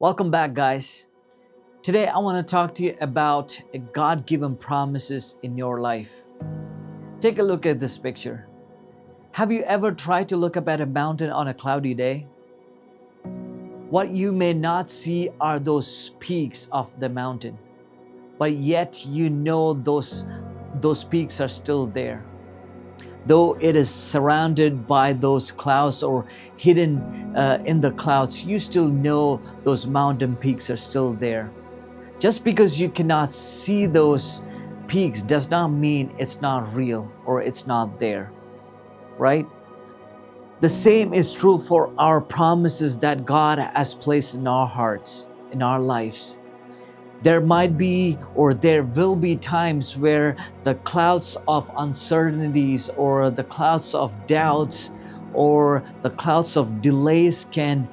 Welcome back, guys. Today, I want to talk to you about God given promises in your life. Take a look at this picture. Have you ever tried to look up at a mountain on a cloudy day? What you may not see are those peaks of the mountain, but yet you know those peaks are still there. Though it is surrounded by those clouds or hidden in the clouds, you still know those mountain peaks are still there. Just because you cannot see those peaks does not mean it's not real or it's not there, right? The same is true for our promises that God has placed in our hearts, in our lives. There might be or there will be times where the clouds of uncertainties or the clouds of doubts or the clouds of delays can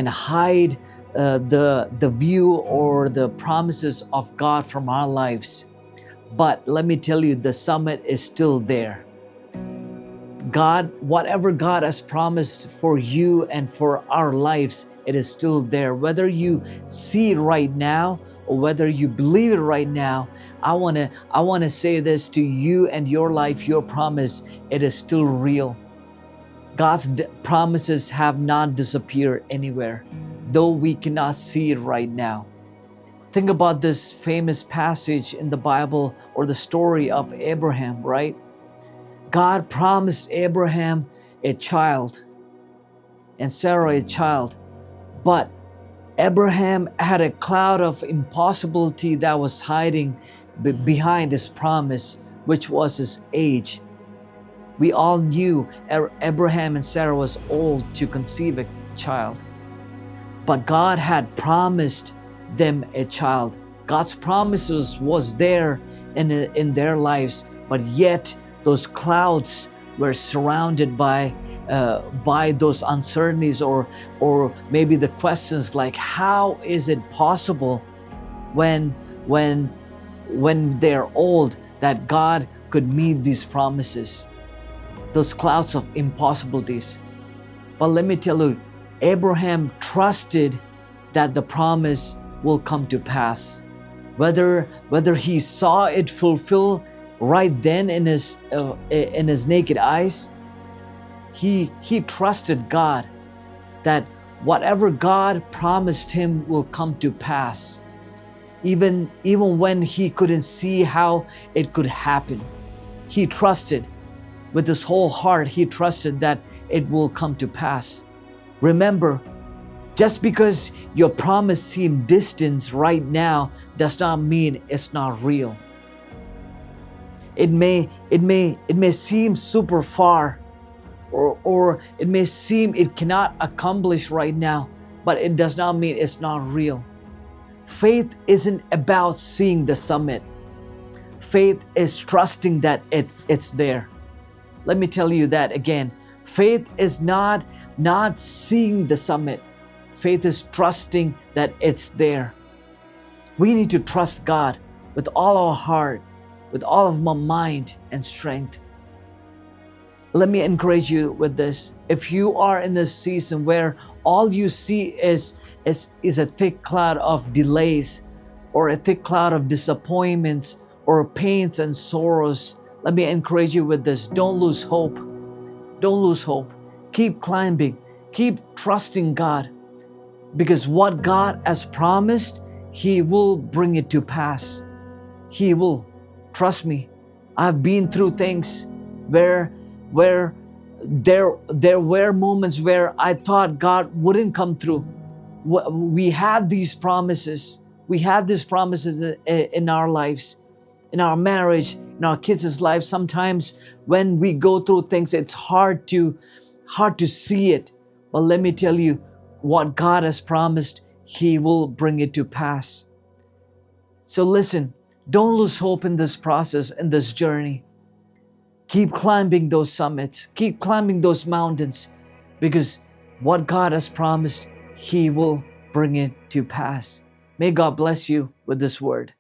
hide the view or the promises of God from our lives. But let me tell you, the summit is still there. God, whatever God has promised for you and for our lives, it is still there. Whether you see it right now or whether you believe it right now, I want to say this to you and your life, your promise, it is still real. God's promises have not disappeared anywhere, though we cannot see it right now. Think about this famous passage in the Bible or the story of Abraham, right? God promised Abraham a child and Sarah a child, but Abraham had a cloud of impossibility that was hiding behind his promise, which was his age. We all knew Abraham and Sarah was old to conceive a child, but God had promised them a child. God's promises was there in their lives, but yet those clouds were surrounded by those uncertainties or maybe the questions like, how is it possible when they're old that God could meet these promises? Those clouds of impossibilities. But let me tell you, Abraham trusted that the promise will come to pass. Whether he saw it fulfill right then in his naked eyes, he trusted God that whatever God promised him will come to pass, even when he couldn't see how it could happen. He trusted with his whole heart. He trusted that it will come to pass. Remember, just because your promise seems distant right now does not mean it's not real. It may seem super far, or it may seem it cannot accomplish right now, but it does not mean it's not real. Faith isn't about seeing the summit. Faith is trusting that it's there. Let me tell you that again. Faith is not seeing the summit. Faith is trusting that it's there. We need to trust God with all our heart, with all of my mind and strength. Let me encourage you with this. If you are in this season where all you see is a thick cloud of delays or a thick cloud of disappointments or pains and sorrows, let me encourage you with this. Don't lose hope. Don't lose hope. Keep climbing. Keep trusting God, because what God has promised, He will bring it to pass. He will. Trust me. I've been through things where there were moments where I thought God wouldn't come through. We had these promises. We had these promises in our lives, in our marriage, in our kids' lives. Sometimes when we go through things, it's hard to see it. But let me tell you, what God has promised, He will bring it to pass. So listen, don't lose hope in this process, in this journey. Keep climbing those summits. Keep climbing those mountains, because what God has promised, He will bring it to pass. May God bless you with this word.